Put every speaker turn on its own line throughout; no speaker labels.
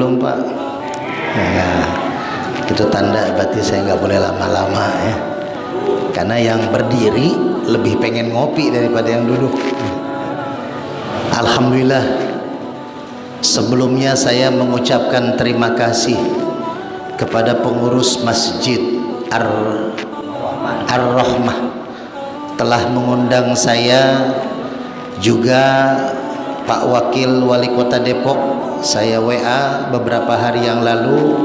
belum Pak? Nah, itu tanda berarti saya nggak boleh lama-lama ya. Karena yang berdiri lebih pengen ngopi daripada yang duduk. Alhamdulillah, sebelumnya saya mengucapkan terima kasih kepada pengurus Masjid Ar-Rahmah telah mengundang saya, juga Pak Wakil Wali Kota Depok. Saya WA beberapa hari yang lalu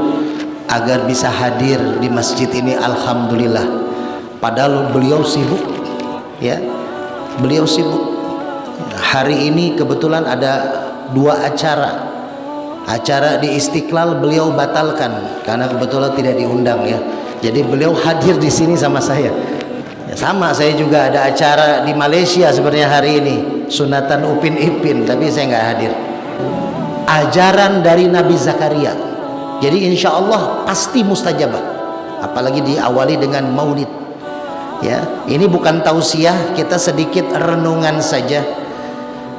agar bisa hadir di masjid ini. Alhamdulillah, padahal beliau sibuk ya, beliau sibuk. Hari ini kebetulan ada 2 acara di Istiqlal, beliau batalkan karena kebetulan tidak diundang ya. Jadi beliau hadir di sini sama saya. Ya, sama saya juga ada acara di Malaysia sebenarnya hari ini, sunatan Upin Ipin, tapi saya nggak hadir. Ajaran dari Nabi Zakaria, jadi insya Allah pasti mustajabah, apalagi diawali dengan maulid ya. Ini bukan tausiah, kita sedikit renungan saja.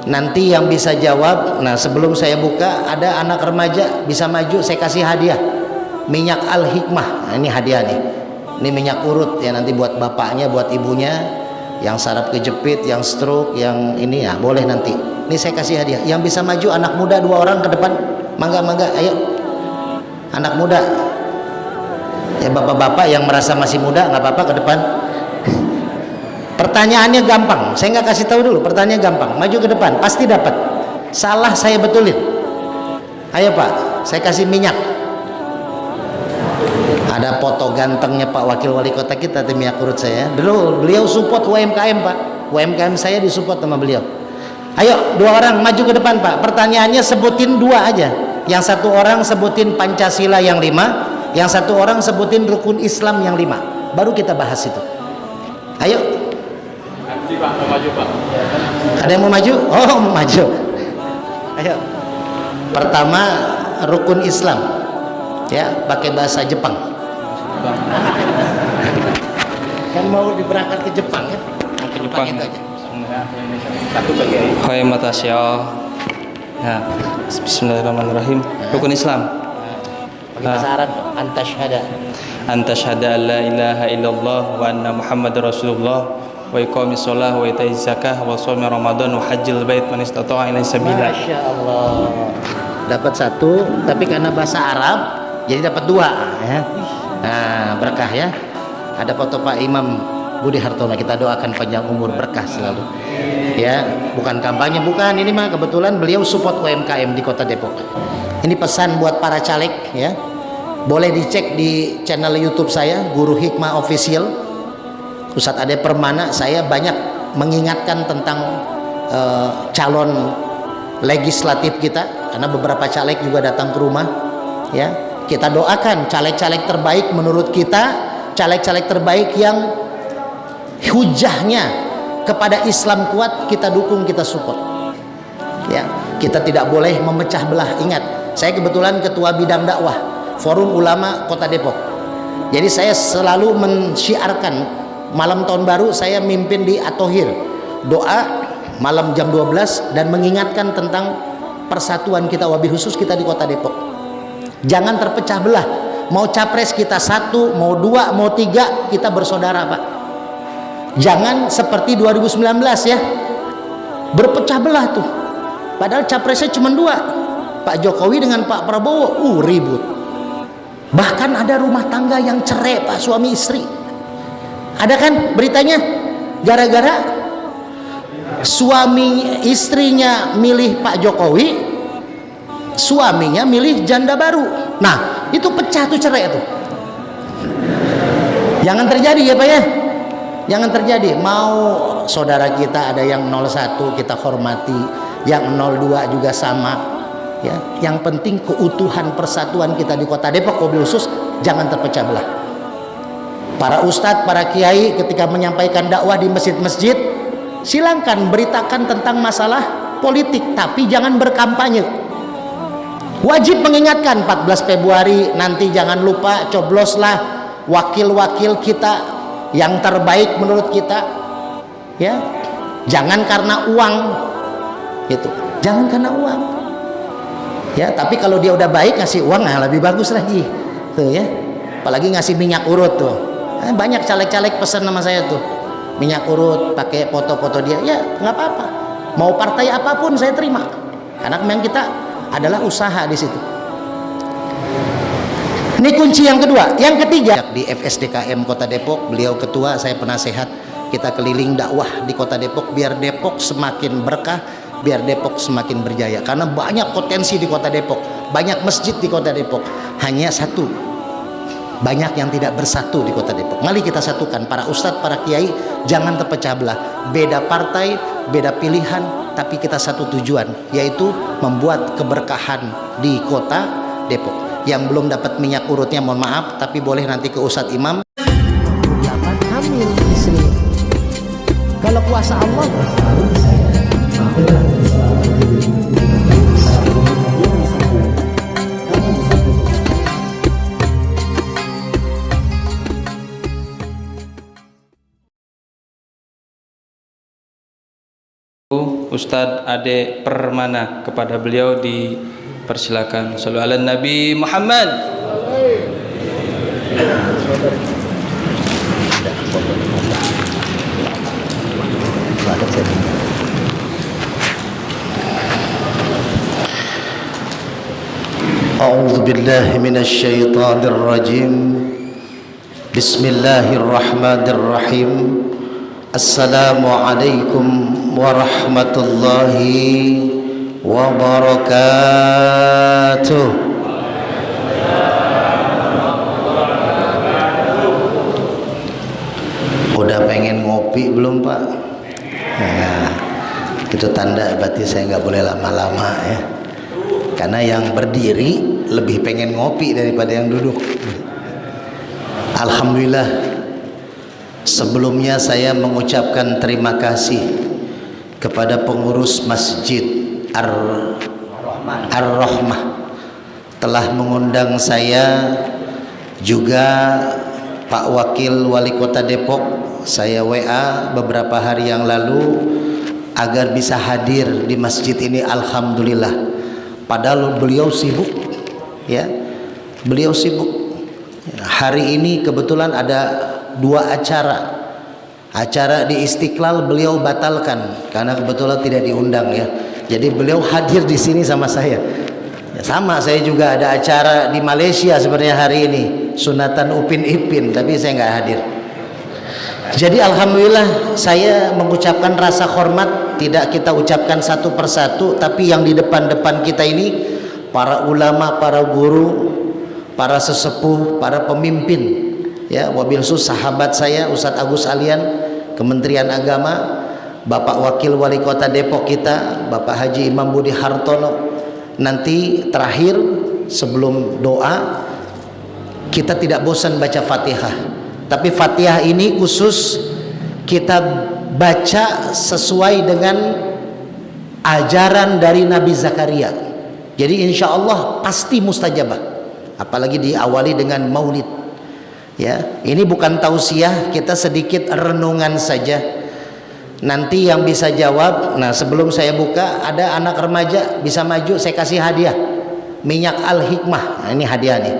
Nanti yang bisa jawab, nah sebelum saya buka, ada anak remaja bisa maju, saya kasih hadiah minyak Al-Hikmah. Nah, ini hadiah nih, ini minyak urut ya, nanti buat bapaknya, buat ibunya yang saraf kejepit, yang stroke, yang ini ya, boleh nanti. Ini saya kasih hadiah. Yang bisa maju anak muda 2 orang ke depan, mangga, ayo anak muda ya, bapak-bapak yang merasa masih muda nggak apa-apa ke depan. Pertanyaannya gampang, saya nggak kasih tahu dulu, pertanyaannya gampang, maju ke depan pasti dapat. Salah saya betulin. Ayo Pak, saya kasih minyak. Ada foto gantengnya Pak Wakil Wali Kota kita, tim minyak urut saya dulu. Beliau support UMKM Pak, UMKM saya disupport sama beliau. Ayo 2 orang maju ke depan Pak. Pertanyaannya sebutin 2 aja. Yang 1 orang sebutin Pancasila yang 5, yang 1 orang sebutin rukun Islam yang 5. Baru kita bahas itu. Ayo.
Nanti Pak mau maju Pak.
Ada yang mau maju? Oh, mau maju. Ayo. Pertama rukun Islam. Ya, pakai bahasa Jepang. Kan mau diberangkat ke Jepang ya?
Ke Jepang
itu aja.
Satu bagi aja.
Hai matasya. Ya. Bismillahirrahmanirrahim. Rukun Islam.
Pakai bahasa Arab. Antasyhada.
Antasyhada an la ilaha illallah wa anna Muhammadar Rasulullah wa iqamis shalah wa ita'iz zakah wa shaumi Ramadan wa hajjil bait man istata'a ilaihi sabila.
Masya Allah. Dapat 1, tapi karena bahasa Arab jadi dapat 2 ya. Nah, berkah ya. Ada foto Pak Imam Budi Hartono, kita doakan panjang umur, berkah selalu ya. Bukan kampanye, bukan, ini mah kebetulan beliau support UMKM di Kota Depok. Ini pesan buat para caleg ya, boleh dicek di channel YouTube saya, Guru Hikmah Official, Ustadz Ade Permana. Saya banyak mengingatkan tentang calon legislatif kita, karena beberapa caleg juga datang ke rumah ya. Kita doakan caleg-caleg terbaik menurut kita, caleg-caleg terbaik yang hujahnya kepada Islam kuat, kita dukung, kita support ya. Kita tidak boleh memecah belah. Ingat, saya kebetulan ketua bidang dakwah Forum Ulama Kota Depok, jadi saya selalu mensyiarkan malam tahun baru saya mimpin di At-Thohir, doa malam jam 12, dan mengingatkan tentang persatuan kita, wabil khusus kita di Kota Depok. Jangan terpecah belah. Mau capres kita 1, mau 2, mau 3, kita bersaudara Pak. Jangan seperti 2019 ya, berpecah belah tuh. Padahal capresnya cuma 2, Pak Jokowi dengan Pak Prabowo, ribut. Bahkan ada rumah tangga yang cerai Pak, suami istri. Ada kan beritanya? Gara-gara suami istrinya milih Pak Jokowi, suaminya milih janda baru. Nah, itu pecah tuh, cerai tuh. Jangan terjadi ya Pak ya. Jangan terjadi. Mau saudara kita ada yang 01 kita hormati, yang 02 juga sama ya. Yang penting keutuhan persatuan kita di Kota Depok, wabil khusus jangan terpecah belah. Para ustadz, para kiai ketika menyampaikan dakwah di masjid-masjid, silakan beritakan tentang masalah politik, tapi jangan berkampanye. Wajib mengingatkan 14 Februari nanti jangan lupa cobloslah wakil-wakil kita yang terbaik menurut kita ya. Jangan karena uang gitu, jangan karena uang Ya, tapi kalau dia udah baik ngasih uang, nah lebih bagus lagi tuh ya. Apalagi ngasih minyak urut tuh. Banyak caleg-caleg pesan sama saya tuh, minyak urut pakai foto-foto dia. Ya nggak apa-apa, mau partai apapun saya terima, karena memang kita adalah usaha di situ. Ini kunci yang kedua. Yang ketiga, di FSDKM Kota Depok, beliau ketua, saya penasehat. Kita keliling dakwah di Kota Depok biar Depok semakin berkah, biar Depok semakin berjaya. Karena banyak potensi di Kota Depok, banyak masjid di Kota Depok. Hanya satu, banyak yang tidak bersatu di Kota Depok. Mari kita satukan para ustadz, para kiai, jangan terpecah belah. Beda partai, beda pilihan, tapi kita satu tujuan, yaitu membuat keberkahan di Kota Depok. Yang belum dapat minyak urutnya mohon maaf, tapi boleh nanti ke Ustadz Imam. 8 hamil istri. Kalau kuasa Allah
Ustadz Ade Permana, kepada beliau dipersilakan. Shallu ala Nabi Muhammad.
A'udzu billahi minasy syaithanir rajim. Bismillahirrahmanirrahim. Assalamualaikum warahmatullahi wabarakatuh. Udah pengen ngopi belum Pak? Nah, itu tanda berarti saya nggak boleh lama-lama ya. Karena yang berdiri lebih pengen ngopi daripada yang duduk. Alhamdulillah, sebelumnya saya mengucapkan terima kasih kepada pengurus Masjid Ar-Rahmah telah mengundang saya, juga Pak Wakil Wali Kota Depok. Saya WA beberapa hari yang lalu agar bisa hadir di masjid ini. Alhamdulillah, padahal beliau sibuk ya, beliau sibuk. Hari ini kebetulan ada 2 acara di Istiqlal, beliau batalkan karena kebetulan tidak diundang ya. Jadi beliau hadir di sini sama saya. Ya, sama, saya juga ada acara di Malaysia sebenarnya hari ini, sunatan Upin Ipin, tapi saya nggak hadir. Jadi alhamdulillah, saya mengucapkan rasa hormat, tidak kita ucapkan satu persatu, tapi yang di depan-depan kita ini para ulama, para guru, para sesepuh, para pemimpin ya, wabil khusus sahabat saya Ustadz Agus Alian, Kementerian Agama, Bapak Wakil Wali Kota Depok kita, Bapak Haji Imam Budi Hartono. Nanti terakhir sebelum doa, kita tidak bosan baca Fatihah, tapi Fatihah ini khusus kita baca sesuai dengan ajaran dari Nabi Zakaria. Jadi insya Allah pasti mustajabah, apalagi diawali dengan maulid ya. Ini bukan tausiah, kita sedikit renungan saja. Nanti yang bisa jawab, nah sebelum saya buka, ada anak remaja bisa maju, saya kasih hadiah minyak Al-Hikmah. Nah, ini hadiah nih,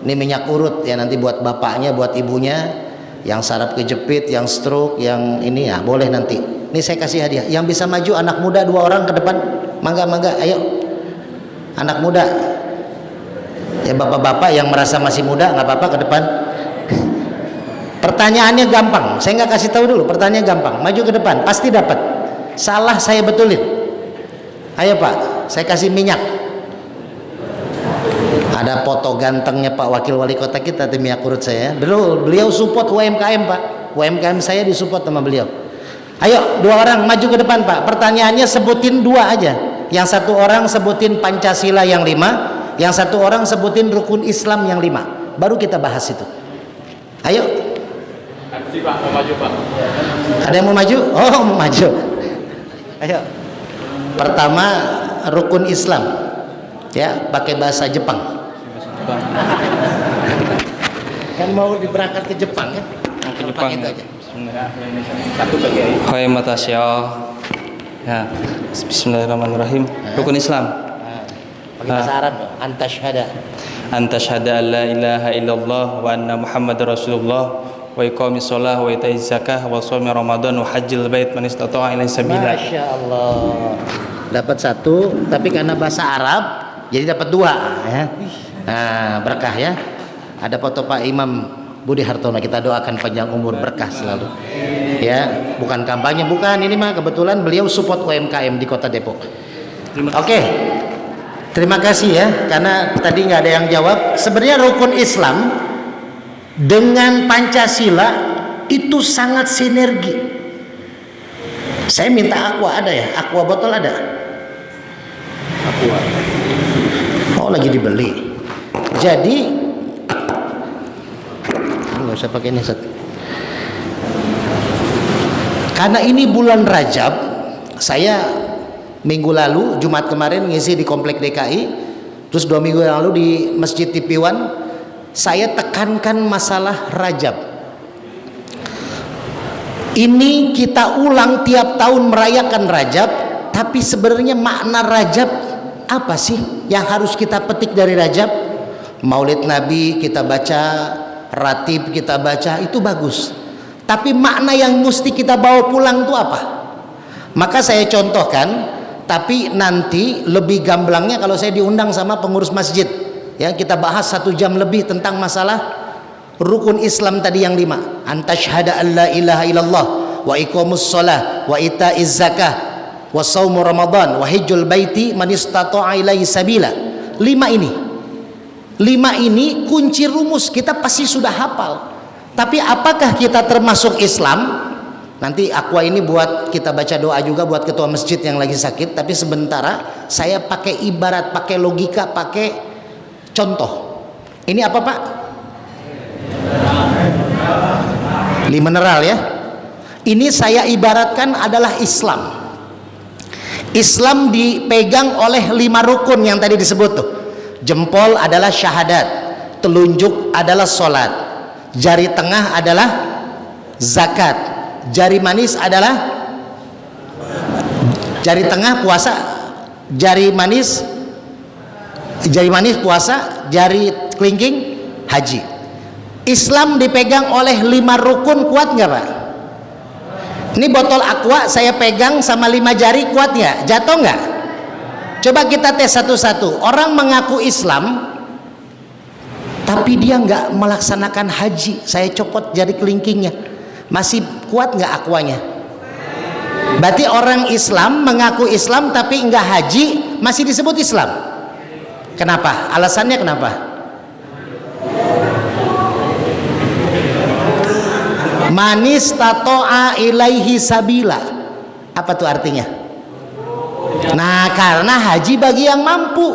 ini minyak urut ya, nanti buat bapaknya, buat ibunya yang saraf kejepit, yang stroke, yang ini ya, boleh nanti. Ini saya kasih hadiah. Yang bisa maju anak muda 2 orang ke depan, mangga, ayo anak muda ya, bapak-bapak yang merasa masih muda nggak apa-apa ke depan. Pertanyaannya gampang, saya nggak kasih tahu dulu, pertanyaannya gampang, maju ke depan pasti dapat. Salah saya betulin. Ayo Pak, saya kasih minyak. Ada foto gantengnya Pak Wakil Wali Kota kita, tim minyak urut saya. Dulu beliau support UMKM Pak, UMKM saya disupport sama beliau. Ayo 2 orang maju ke depan Pak. Pertanyaannya sebutin 2 aja. Yang 1 orang sebutin Pancasila yang 5, yang 1 orang sebutin rukun Islam yang 5. Baru kita bahas itu. Ayo.
Pak, mau maju Pak.
Ada yang mau maju? Oh, mau maju. Ayo. Pertama rukun Islam ya, pakai bahasa Jepang. Kan mau diberangkat ke Jepang ya?
Ke Jepang.
Itu aja.
Satu bagi ayo.
Hai matasya. Ya, bismillahirrahmanirrahim. Rukun Islam.
Pakai bahasa Arab, anta syahada.
Anta syahada an la ilaha illallah wa anna Muhammadar Rasulullah wa iqamis shalah wa ita'iz zakah wa shaumi Ramadan wa hajjil bait man istata'a ilaihi sabila.
Masya Allah. Dapat satu, tapi karena bahasa Arab jadi dapat dua ya. Nah, berkah ya. Ada foto Pak Imam Budi Hartono, kita doakan panjang umur, berkah selalu. Ya, bukan kampanye, bukan, ini mah kebetulan beliau support UMKM di Kota Depok. Oke. Terima kasih ya, karena tadi nggak ada yang jawab. Sebenarnya rukun Islam dengan Pancasila itu sangat sinergi. Saya minta aqua, ada ya? Aqua botol ada? Aqua. Oh, lagi dibeli. Jadi nggak usah pakai ini, Sat. Karena ini bulan Rajab, saya minggu lalu Jumat kemarin ngisi di Komplek DKI, terus 2 minggu yang lalu di Masjid Tipiwan, saya tekankan masalah Rajab. Ini kita ulang tiap tahun merayakan Rajab, tapi sebenarnya makna Rajab apa sih yang harus kita petik dari Rajab? Maulid Nabi kita baca, ratib kita baca, itu bagus. Tapi makna yang mesti kita bawa pulang itu apa? Maka saya contohkan, tapi nanti lebih gamblangnya kalau saya diundang sama pengurus masjid, ya, kita bahas 1 jam lebih tentang masalah rukun Islam tadi yang 5. Antasyhada an la ilaha illallah wa iqamus shalah wa ita'iz zakah wa shaumu ramadan wa hajjul baiti man istata'a ilaihi sabila. 5 ini kunci rumus, kita pasti sudah hafal. Tapi apakah kita termasuk Islam? Nanti aqua ini buat kita baca doa juga buat ketua masjid yang lagi sakit. Tapi sementara saya pakai ibarat, pakai logika, pakai contoh. Ini apa Pak? Mineral ya. Ini saya ibaratkan adalah Islam. Islam dipegang oleh 5 rukun yang tadi disebut tuh. Jempol adalah syahadat, telunjuk adalah sholat, jari tengah adalah zakat, jari manis adalah jari tengah puasa, jari manis puasa, jari kelingking haji. Islam dipegang oleh 5 rukun, kuat nggak Pak? Ini botol aqua saya pegang sama 5 jari, kuat nggak? Jatuh nggak? Coba kita tes satu-satu. Orang mengaku Islam tapi dia nggak melaksanakan haji, saya copot jari kelingkingnya, masih kuat nggak aquanya? Berarti orang Islam mengaku Islam tapi nggak haji, masih disebut Islam. Kenapa? Alasannya kenapa? Manis tato'a ilaihi sabila. Apa tuh artinya? Nah, karena haji bagi yang mampu.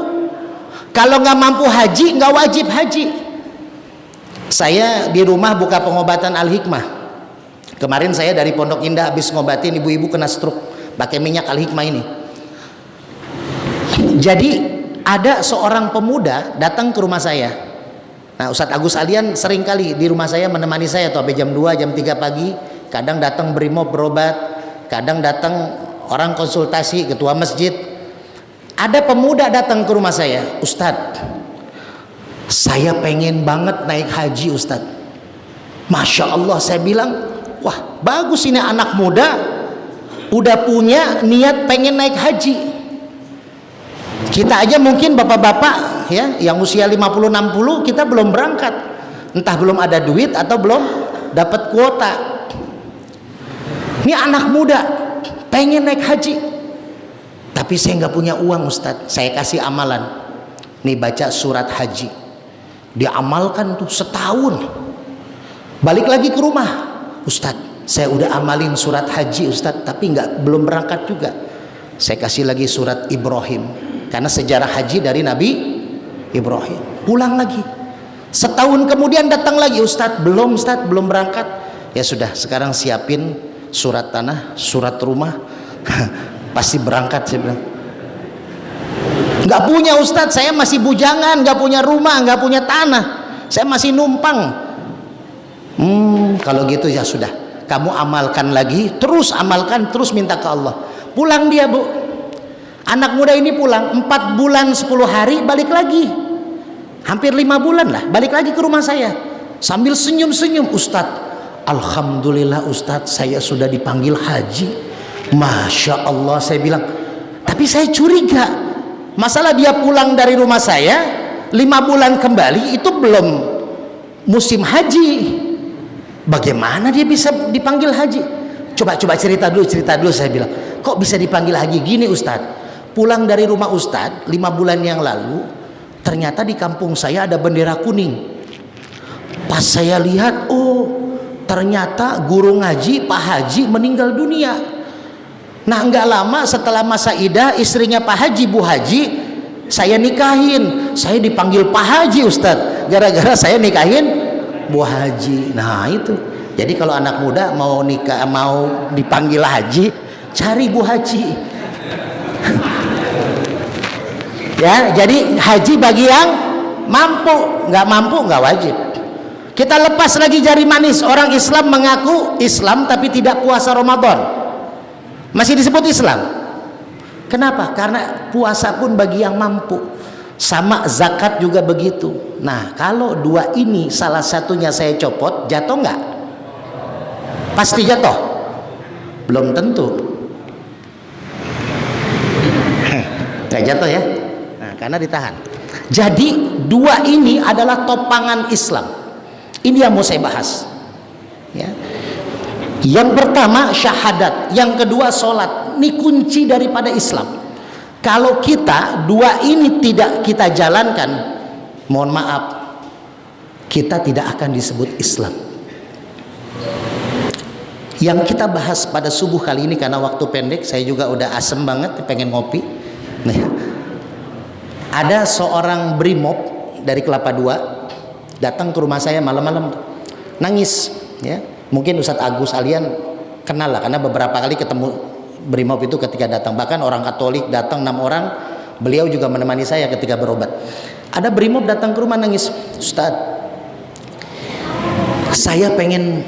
Kalau nggak mampu haji, nggak wajib haji. Saya di rumah buka pengobatan Al-Hikmah. Kemarin saya dari Pondok Indah habis ngobatin ibu-ibu kena stroke, pakai minyak Al-Hikmah ini. Jadi ada seorang pemuda datang ke rumah saya. Nah, Ustadz Agus Alian sering kali di rumah saya menemani saya tuh sampai jam 2, jam 3 pagi. Kadang datang brimob berobat, kadang datang orang konsultasi, ketua masjid. Ada pemuda datang ke rumah saya, Ustadz, saya pengen banget naik haji Ustadz. Masya Allah, saya bilang, wah bagus ini anak muda, udah punya niat pengen naik haji. Kita aja mungkin bapak-bapak ya, yang usia 50-60 kita belum berangkat, entah belum ada duit atau belum dapat kuota. Ini anak muda pengen naik haji, tapi saya nggak punya uang Ustadz. Saya kasih amalan, nih baca surat haji, dia amalkan tuh setahun. Balik lagi ke rumah, Ustadz saya udah amalin surat haji Ustadz, tapi belum berangkat juga. Saya kasih lagi surat Ibrahim, karena sejarah haji dari Nabi Ibrahim. Pulang lagi, setahun kemudian datang lagi, Ustadz belum berangkat. Ya sudah, sekarang siapin surat tanah, surat rumah, pasti berangkat. Saya bilang, nggak punya Ustadz, saya masih bujangan, nggak punya rumah, nggak punya tanah, saya masih numpang. Kalau gitu ya sudah, kamu amalkan lagi, terus amalkan, terus minta ke Allah. Pulang dia Bu, Anak muda ini pulang 4 bulan 10 hari balik lagi, hampir 5 bulan lah, balik lagi ke rumah saya sambil senyum-senyum, Ustadz, alhamdulillah Ustadz, saya sudah dipanggil haji. Masya Allah, saya bilang. Tapi saya curiga, masalah dia pulang dari rumah saya 5 bulan kembali, itu belum musim haji, bagaimana dia bisa dipanggil haji? Coba cerita dulu, saya bilang, kok bisa dipanggil haji? Gini Ustadz, pulang dari rumah Ustadz 5 bulan yang lalu, ternyata di kampung saya ada bendera kuning. Pas saya lihat, oh ternyata guru ngaji Pak Haji meninggal dunia. Nah nggak lama setelah masa idah, istrinya Pak Haji, Bu Haji, saya nikahin. Saya dipanggil Pak Haji Ustadz, gara-gara saya nikahin Bu Haji. Nah itu, jadi kalau anak muda mau nikah, mau dipanggil haji, cari Bu Haji. Ya, jadi haji bagi yang mampu, nggak wajib. Kita lepas lagi jari manis. Orang Islam mengaku Islam tapi tidak puasa Ramadan, masih disebut Islam. Kenapa? Karena puasa pun bagi yang mampu, sama zakat juga begitu. Nah kalau dua ini salah satunya saya copot, jatuh nggak? Pasti jatuh? Belum tentu. Nggak jatuh ya, nah, karena ditahan. Jadi dua ini adalah topangan Islam. Ini yang mau saya bahas ya. Yang pertama syahadat, yang kedua sholat. Ini kunci daripada Islam. Kalau kita dua ini tidak kita jalankan, mohon maaf, kita tidak akan disebut Islam. Yang kita bahas pada subuh kali ini, karena waktu pendek, saya juga udah asem banget pengen ngopi. Nah, ada seorang brimob dari Kelapa II datang ke rumah saya malam-malam, nangis ya. Mungkin Ustadz Agus Alian kenal lah, karena beberapa kali ketemu brimob itu ketika datang. Bahkan orang Katolik datang 6 orang, beliau juga menemani saya ketika berobat. Ada brimob datang ke rumah nangis, Ustadz, saya pengen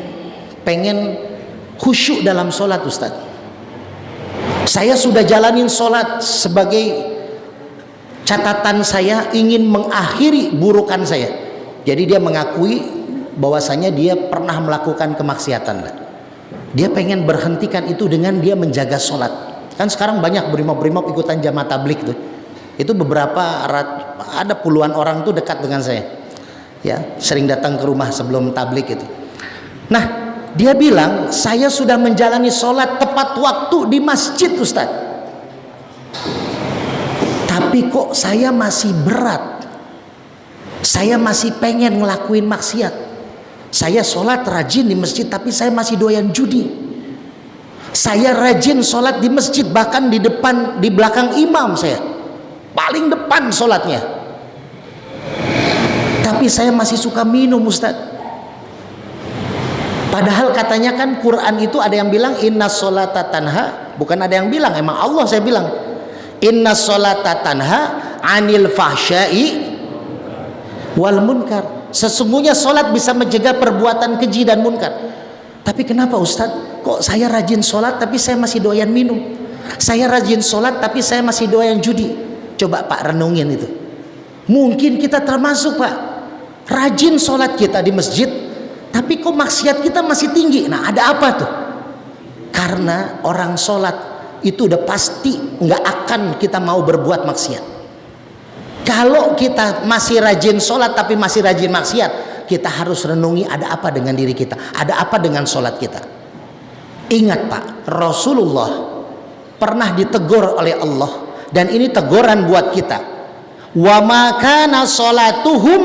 khusyuk dalam sholat Ustadz. Saya sudah jalanin sholat sebagai catatan saya ingin mengakhiri burukan saya. Jadi dia mengakui bahwasanya dia pernah melakukan kemaksiatan. Dia pengen berhentikan itu dengan dia menjaga sholat. Kan sekarang banyak brimob-brimob ikutan jamaah tablik tuh. Itu beberapa, ada puluhan orang tuh dekat dengan saya. Ya, sering datang ke rumah sebelum tablik itu. Nah, dia bilang, saya sudah menjalani sholat tepat waktu di masjid Ustadz, tapi kok saya masih berat, saya masih pengen ngelakuin maksiat. Saya sholat rajin di masjid, tapi saya masih doyan judi. Saya rajin sholat di masjid, bahkan di depan, di belakang imam saya, paling depan sholatnya, tapi saya masih suka minum Ustadz. Padahal katanya kan Quran itu ada yang bilang inna sholata tanha, bukan ada yang bilang, emang Allah saya bilang inna sholata tanha anil fahsyai wal munkar. Sesungguhnya sholat bisa mencegah perbuatan keji dan munkar. Tapi kenapa Ustadz, kok saya rajin sholat tapi saya masih doyan minum, saya rajin sholat tapi saya masih doyan judi? Coba Pak renungin itu. Mungkin kita termasuk Pak, rajin sholat kita di masjid, tapi kok maksiat kita masih tinggi. Nah ada apa tuh? Karena orang sholat itu udah pasti nggak akan kita mau berbuat maksiat. Kalau kita masih rajin sholat tapi masih rajin maksiat, kita harus renungi ada apa dengan diri kita, ada apa dengan sholat kita. Ingat Pak, Rasulullah pernah ditegur oleh Allah, dan ini teguran buat kita. Wa ma kana sholatuhum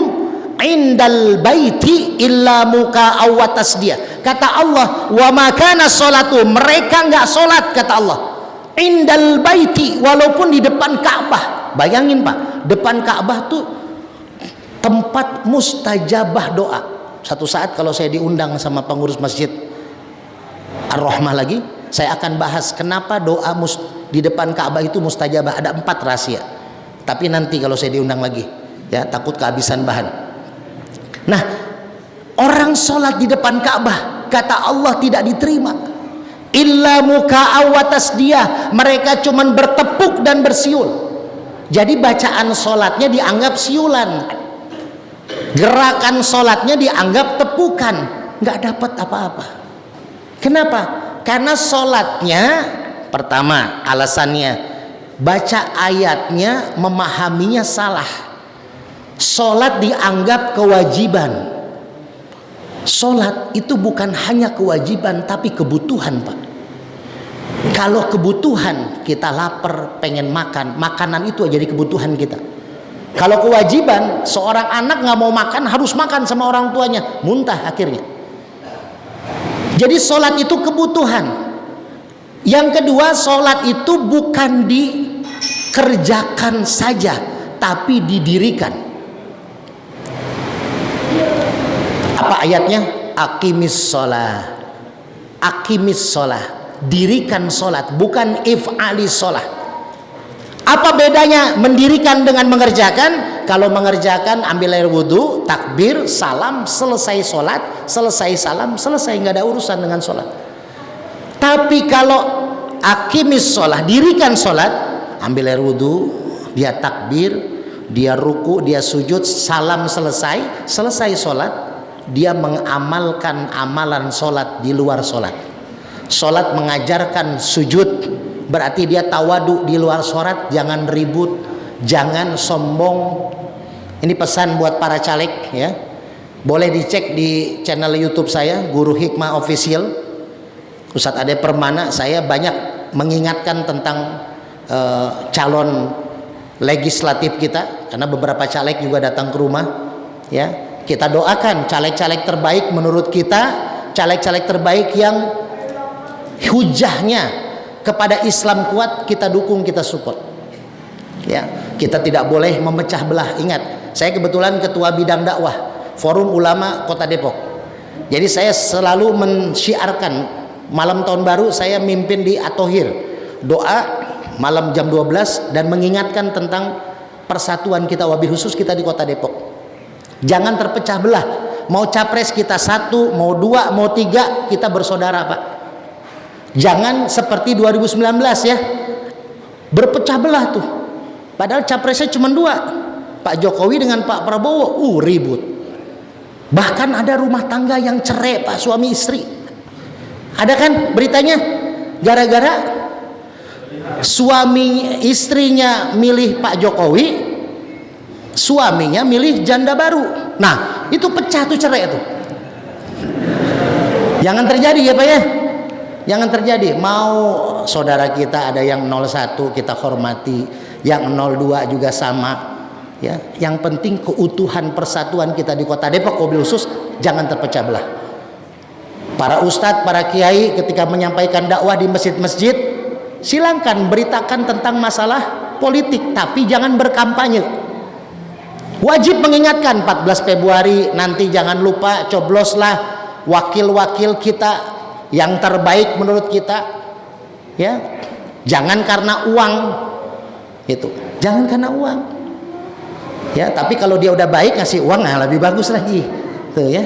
indal baiti illa muka wa tasdiyah. Kata Allah, wa ma kana sholatuhum, mereka nggak sholat kata Allah, indal baiti, walaupun di depan Ka'bah. Bayangin Pak, depan Ka'bah tuh tempat mustajabah doa. Satu saat kalau saya diundang sama pengurus masjid Ar-Rahmah lagi, saya akan bahas kenapa doa di depan Ka'bah itu mustajabah. Ada 4 rahasia. Tapi nanti kalau saya diundang lagi, ya takut kehabisan bahan. Nah, orang sholat di depan Ka'bah kata Allah tidak diterima. illa muka'aw wa tasdiyah, mereka cuman bertepuk dan bersiul. Jadi bacaan solatnya dianggap siulan, gerakan solatnya dianggap tepukan, nggak dapat apa-apa. Kenapa? Karena solatnya, pertama alasannya, baca ayatnya memahaminya salah. Solat dianggap kewajiban. Solat itu bukan hanya kewajiban tapi kebutuhan, Pak. Kalau kebutuhan, kita lapar pengen makan, makanan itu jadi kebutuhan kita. Kalau kewajiban, seorang anak nggak mau makan harus makan sama orang tuanya, muntah akhirnya. Jadi solat itu kebutuhan. Yang kedua, solat itu bukan dikerjakan saja tapi didirikan. Apa ayatnya? Aqimis sholah. Aqimis sholah, dirikan sholat, bukan if'alis sholah. Apa bedanya mendirikan dengan mengerjakan? Kalau mengerjakan, ambil air wudhu, takbir, salam, selesai sholat, selesai salam, selesai, nggak ada urusan dengan sholat. Tapi kalau aqimis sholah, dirikan sholat, ambil air wudhu, dia takbir, dia ruku, dia sujud, salam, selesai, selesai sholat, dia mengamalkan amalan sholat di luar sholat. Sholat mengajarkan sujud, berarti dia tawadu di luar sholat. Jangan ribut, jangan sombong. Ini pesan buat para caleg ya. Boleh dicek di channel YouTube saya, Guru Hikmah Official, Ustadz Ade Permana. Saya banyak mengingatkan tentang calon legislatif kita, karena beberapa caleg juga datang ke rumah ya. Kita doakan caleg-caleg terbaik menurut kita, caleg-caleg terbaik yang hujahnya kepada Islam kuat, kita dukung, kita support ya. Kita tidak boleh memecah belah. Ingat, saya kebetulan ketua bidang dakwah Forum Ulama Kota Depok, jadi saya selalu mensyiarkan malam tahun baru saya mimpin di At-Thohir, doa malam jam 12 dan mengingatkan tentang persatuan kita, wabil khusus kita di Kota Depok. Jangan terpecah belah. Mau capres kita satu, mau dua, mau tiga, kita bersaudara, Pak. Jangan seperti 2019 ya, berpecah belah tuh. Padahal capresnya cuma dua, Pak Jokowi dengan Pak Prabowo. Ribut. Bahkan ada rumah tangga yang cerai, Pak, suami istri. Ada kan beritanya? Gara-gara suami istrinya milih Pak Jokowi, suaminya milih janda baru. Nah, itu pecah tuh, cerai tuh. Jangan terjadi ya, Pak ya. Jangan terjadi. Mau saudara kita ada yang 01 kita hormati, yang 02 juga sama ya. Yang penting keutuhan persatuan kita di Kota Depok, wabil khusus jangan terpecah belah. Para ustadz, para kiai ketika menyampaikan dakwah di masjid-masjid, silakan beritakan tentang masalah politik, tapi jangan berkampanye. Wajib mengingatkan 14 Februari nanti jangan lupa cobloslah wakil-wakil kita yang terbaik menurut kita ya. Jangan karena uang itu, jangan karena uang ya. Tapi kalau dia udah baik ngasih uang, nah lebih bagus lagi tuh ya.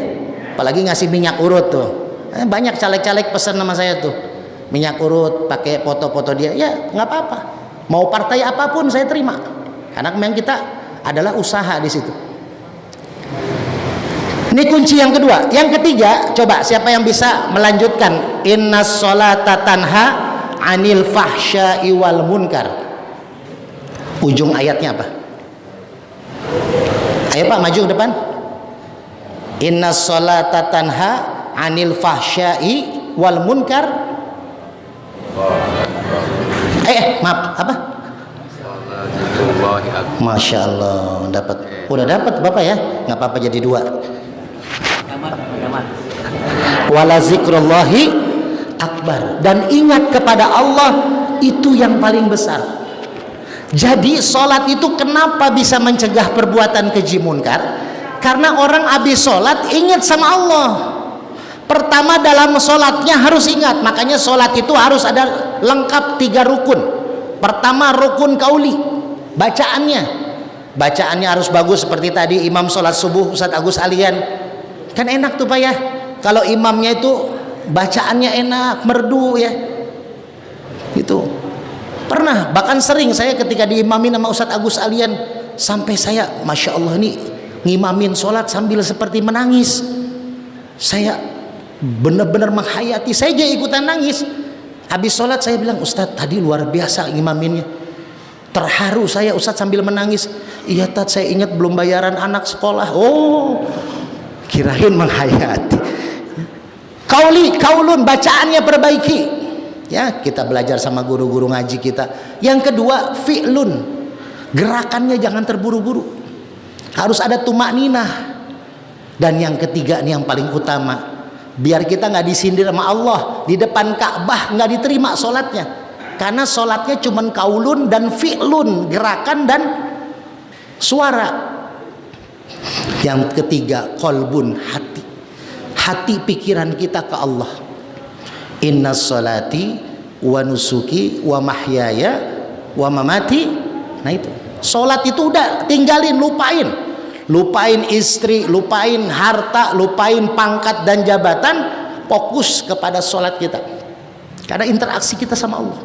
Apalagi ngasih minyak urut tuh, banyak caleg-caleg pesan sama saya tuh, minyak urut pakai foto-foto dia, ya nggak apa-apa. Mau partai apapun saya terima, karena memang kita adalah usaha di situ. Ini kunci yang kedua. Yang ketiga, coba siapa yang bisa melanjutkan? Innas sholata tanha anil fahsya'i wal munkar. Ujung ayatnya apa? Ayo Pak, maju ke depan. Innas sholata tanha anil fahsya'i wal munkar. Maaf, apa? Masya Allah, udah dapat Bapak ya, nggak apa-apa jadi dua. Wala zikrullahi akbar, dan ingat kepada Allah itu yang paling besar. Jadi sholat itu kenapa bisa mencegah perbuatan keji munkar? Karena orang habis sholat ingat sama Allah. Pertama dalam sholatnya harus ingat, makanya sholat itu harus ada lengkap 3 rukun. Pertama rukun kauli, bacaannya harus bagus seperti tadi imam sholat subuh Ustadz Agus Alian. Kan enak tuh Pak ya, kalau imamnya itu bacaannya enak, merdu ya. Itu pernah, bahkan sering saya ketika diimamin sama Ustadz Agus Alian, sampai saya Masya Allah nih ngimamin sholat sambil seperti menangis. Saya benar-benar menghayati, saya jadi ikutan nangis. Habis sholat saya bilang, Ustadz tadi luar biasa ngimaminnya, terharu saya Ustadz sambil menangis. Iya Tat, saya ingat belum bayaran anak sekolah. Oh, kirain menghayati. Kaulun, bacaannya perbaiki ya, kita belajar sama guru-guru ngaji kita. Yang kedua, fi'lun, gerakannya jangan terburu-buru, harus ada tumakninah. Dan yang ketiga nih yang paling utama, biar kita nggak disindir sama Allah di depan Ka'bah, nggak diterima sholatnya, karena sholatnya cuman kaulun dan fi'lun, gerakan dan suara. Yang ketiga, qalbun, hati pikiran kita ke Allah. Inna sholati wa nusuki wa mahyaya wa mamati. Nah itu, sholat itu udah tinggalin, lupain istri, lupain harta, lupain pangkat dan jabatan, fokus kepada sholat kita, karena interaksi kita sama Allah.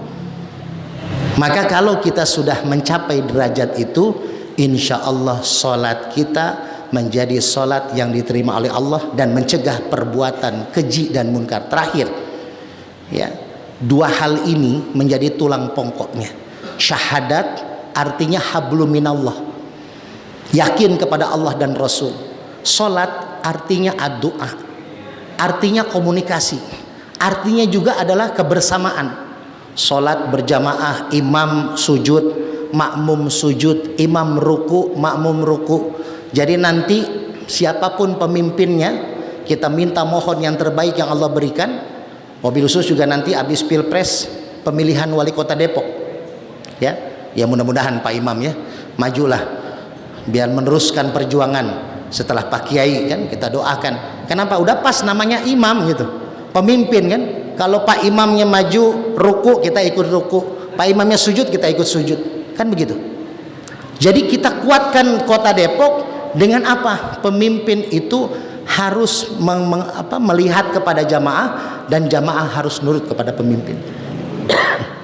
Maka kalau kita sudah mencapai derajat itu, insya Allah sholat kita menjadi sholat yang diterima oleh Allah dan mencegah perbuatan keji dan munkar. Terakhir ya, dua hal ini menjadi tulang pokoknya. Syahadat artinya hablum minallah, yakin kepada Allah dan Rasul. Sholat artinya ad-doa, artinya komunikasi, artinya juga adalah kebersamaan. Sholat berjamaah, imam sujud, makmum sujud, imam ruku, makmum ruku. Jadi nanti siapapun pemimpinnya, kita minta mohon yang terbaik yang Allah berikan. Mobil khusus juga nanti habis pilpres pemilihan wali kota Depok ya, ya mudah-mudahan Pak Imam ya majulah biar meneruskan perjuangan setelah Pak Kiai, kan kita doakan. Kenapa? Udah pas namanya imam gitu, pemimpin kan. Kalau Pak Imamnya maju ruku, kita ikut ruku, Pak Imamnya sujud, kita ikut sujud, kan begitu. Jadi kita kuatkan kota Depok dengan apa? Pemimpin itu harus melihat kepada jamaah, dan jamaah harus nurut kepada pemimpin.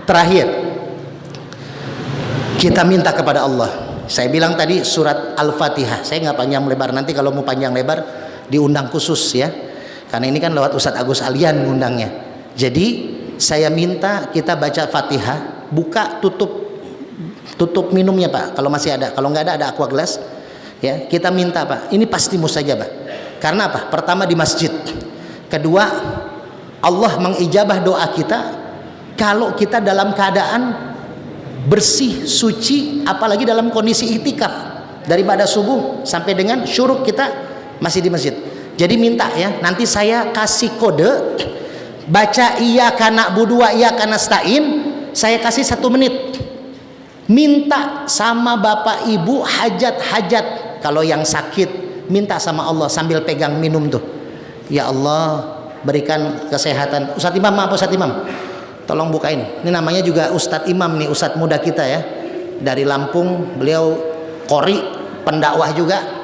Terakhir, kita minta kepada Allah. Saya bilang tadi surat Al-Fatihah, saya nggak panjang lebar, nanti kalau mau panjang lebar diundang khusus ya, karena ini kan lewat Ustadz Agus Alian ngundangnya. Jadi saya minta kita baca Fatihah, buka tutup minumnya Pak, kalau masih ada, kalau nggak ada aqua gelas ya, kita minta Pak, ini pasti mustajabah. Karena apa? Pertama di masjid, kedua Allah mengijabah doa kita kalau kita dalam keadaan bersih, suci, apalagi dalam kondisi iktikaf dari pada subuh sampai dengan syuruk kita masih di masjid. Jadi minta ya, nanti saya kasih kode baca iyyaka na'budu wa iyyaka nasta'in, saya kasih 1 menit. Minta sama bapak ibu hajat-hajat. Kalau yang sakit minta sama Allah sambil pegang minum tuh, ya Allah berikan kesehatan. Ustadz Imam, maaf Ustadz Imam, tolong bukain. Ini namanya juga Ustadz Imam nih, Ustadz muda kita ya, dari Lampung. Beliau qori, pendakwah juga.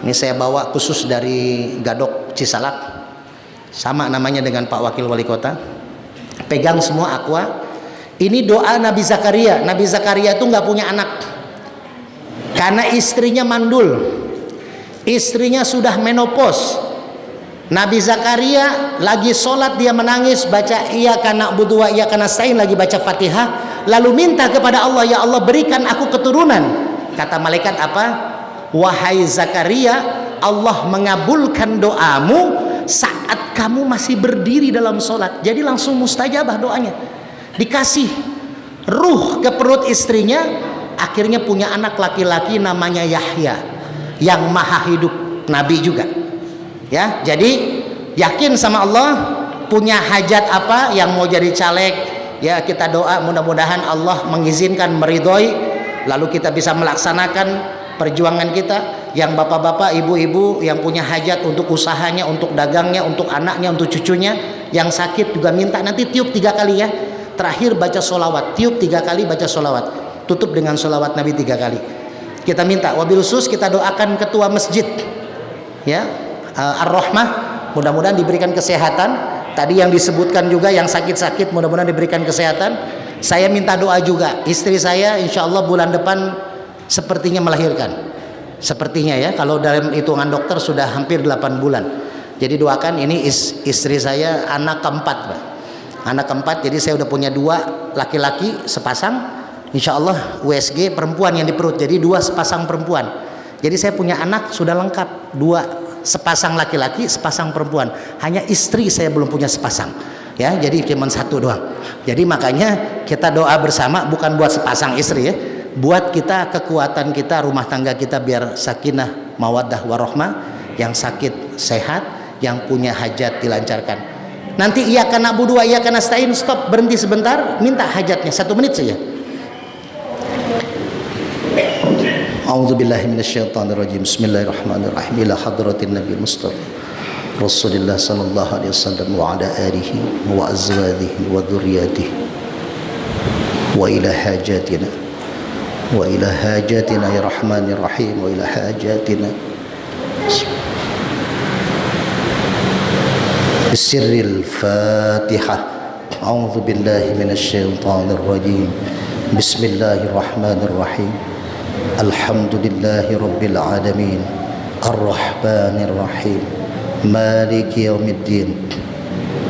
Ini saya bawa khusus dari Gadok Cisalak, sama namanya dengan Pak Wakil Wali Kota. Pegang semua aqua. Ini doa Nabi Zakaria. Nabi Zakaria itu nggak punya anak karena istrinya mandul, istrinya sudah menopause. Nabi Zakaria lagi sholat, dia menangis, baca iyyaka na'budu wa iyyaka nasta'in, lagi baca Fatihah, lalu minta kepada Allah, ya Allah berikan aku keturunan. Kata malaikat apa? Wahai Zakaria, Allah mengabulkan doamu saat kamu masih berdiri dalam sholat. Jadi langsung mustajabah doanya, dikasih ruh ke perut istrinya, akhirnya punya anak laki-laki namanya Yahya yang maha hidup, nabi juga ya. Jadi yakin sama Allah, punya hajat apa yang mau jadi caleg ya, kita doa mudah-mudahan Allah mengizinkan, meridhoi, lalu kita bisa melaksanakan perjuangan kita. Yang bapak-bapak, ibu-ibu yang punya hajat untuk usahanya, untuk dagangnya, untuk anaknya, untuk cucunya yang sakit juga minta, nanti tiup 3 kali ya. Terakhir baca sholawat, tiup 3 kali, baca sholawat, tutup dengan sholawat Nabi 3 kali. Kita minta, wabil khusus kita doakan ketua masjid ya, Ar-Rahmah, mudah-mudahan diberikan kesehatan Tadi yang disebutkan juga yang sakit-sakit mudah-mudahan diberikan kesehatan. Saya minta doa juga. Istri saya insya Allah bulan depan sepertinya melahirkan. Sepertinya ya, kalau dalam hitungan dokter sudah hampir 8 bulan. Jadi doakan, ini istri saya anak keempat, Pak. Anak keempat, jadi saya udah punya 2 laki-laki sepasang. Insya Allah USG perempuan yang di perut, jadi 2 sepasang perempuan. Jadi saya punya anak sudah lengkap, 2 sepasang laki-laki, sepasang perempuan. Hanya istri saya belum punya sepasang. Ya, jadi cuma 1 doang. Jadi makanya kita doa bersama, bukan buat sepasang istri ya, buat kita, kekuatan kita, rumah tangga kita biar sakinah, mawaddah, warahmah. Yang sakit sehat, yang punya hajat dilancarkan. Nanti iyyaka na'budu wa iyyaka nasta'in, stop, berhenti sebentar, minta hajatnya 1 menit saja. A'udzubillahi minasyaitonirrajim. Bismillahirrahmanirrahim. Ila hadratin Nabi Mustafa Rasulullah sallallahu alaihi wasallam wa ala alihi wa azwajihi wa dzurriyyatihi wa ila hajatina wa ila hajatina ya rahmanir rahim wa ila hajatina bisirril Fatihah. A'udzu billahi minasyaitonir rajim. Bismillahirrahmanirrahim. Alhamdulillahi rabbil alamin. Arrahmanir rahim. Maliki yaumiddin.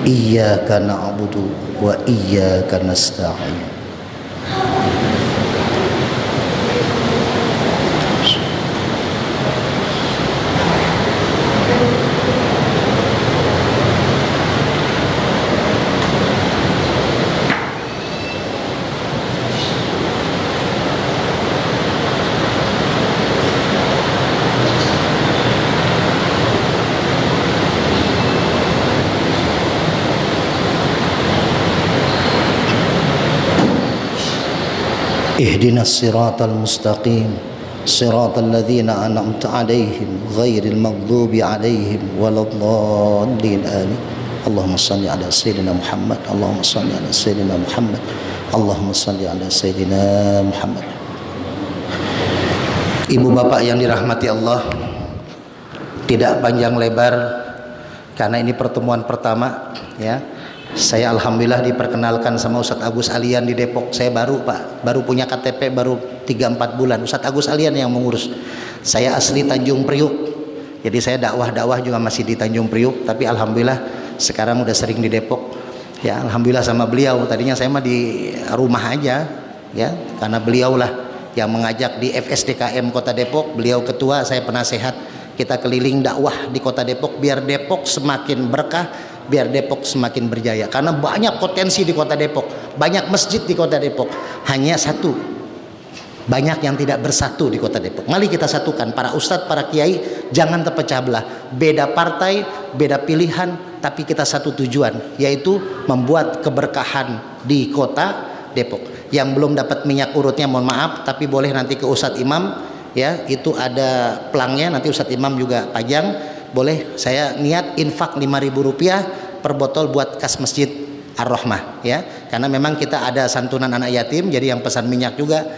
Iyyaka na'budu wa iyyaka nasta'in. اهدنا الصراط المستقيم صراط الذين أنعمت عليهم غير المغضوب عليهم ولا الضالين آمين. اللهم صل على سيدنا محمد. اللهم صل على سيدنا محمد. اللهم صل على سيدنا محمد. Ibu bapak yang dirahmati Allah, tidak panjang lebar karena ini pertemuan pertama ya. Saya alhamdulillah diperkenalkan sama Ustadz Agus Alian di Depok. Saya baru Pak, baru punya KTP baru 3-4 bulan. Ustadz Agus Alian yang mengurus. Saya asli Tanjung Priuk. Jadi saya dakwah juga masih di Tanjung Priuk, tapi alhamdulillah sekarang udah sering di Depok. Ya, alhamdulillah sama beliau. Tadinya saya mah di rumah aja ya, karena beliau lah yang mengajak di FSDKM Kota Depok. Beliau ketua, saya penasehat. Kita keliling dakwah di Kota Depok biar Depok semakin berkah, biar Depok semakin berjaya. Karena banyak potensi di Kota Depok, banyak masjid di Kota Depok. Hanya satu, banyak yang tidak bersatu di Kota Depok. Mari kita satukan para ustadz, para kiai, jangan terpecah belah. Beda partai, beda pilihan, tapi kita satu tujuan, yaitu membuat keberkahan di Kota Depok. Yang belum dapat minyak urutnya mohon maaf, tapi boleh nanti ke Ustadz Imam ya, itu ada pelangnya, nanti Ustadz Imam juga pajang. Boleh, saya niat infak Rp5.000 per botol buat kas masjid Ar-Rahmah ya, karena memang kita ada santunan anak yatim, jadi yang pesan minyak juga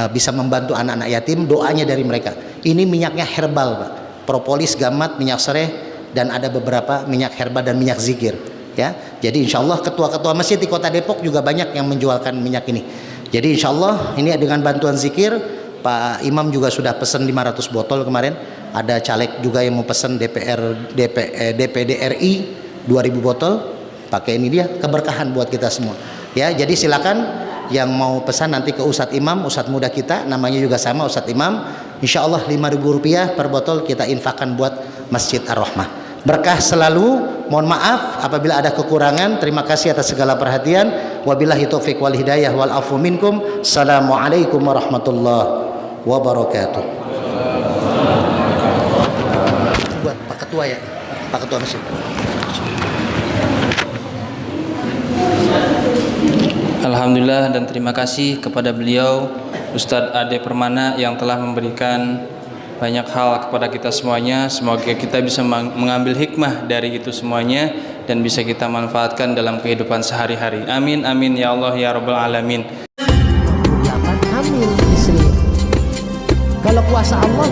bisa membantu anak-anak yatim, doanya dari mereka. Ini minyaknya herbal Pak, propolis, gamat, minyak sereh, dan ada beberapa minyak herbal dan minyak zikir ya. Jadi insya Allah ketua-ketua masjid di Kota Depok juga banyak yang menjualkan minyak ini. Jadi insya Allah ini dengan bantuan zikir, Pak Imam juga sudah pesan 500 botol kemarin. Ada caleg juga yang mau pesan DPD RI 2000 botol. Pakai ini dia keberkahan buat kita semua ya. Jadi silakan yang mau pesan nanti ke Ustadz Imam, Ustadz muda kita, namanya juga sama Ustadz Imam. Insya Allah Rp5.000 per botol kita infakkan buat Masjid Ar-Rahmah. Berkah selalu. Mohon maaf apabila ada kekurangan. Terima kasih atas segala perhatian. Wabillahi taufiq wal hidayah wal afu minkum. Assalamualaikum warahmatullahi wabarakatuh. Buat Pak Ketua ya, Pak Ketua Masjid.
Alhamdulillah dan terima kasih kepada beliau Ustadz Ade Permana yang telah memberikan banyak hal kepada kita semuanya. Semoga kita bisa mengambil hikmah dari itu semuanya dan bisa kita manfaatkan dalam kehidupan sehari-hari. Amin amin ya Allah ya Rabbal alamin.
Hamil istri. Kalau kuasa Allah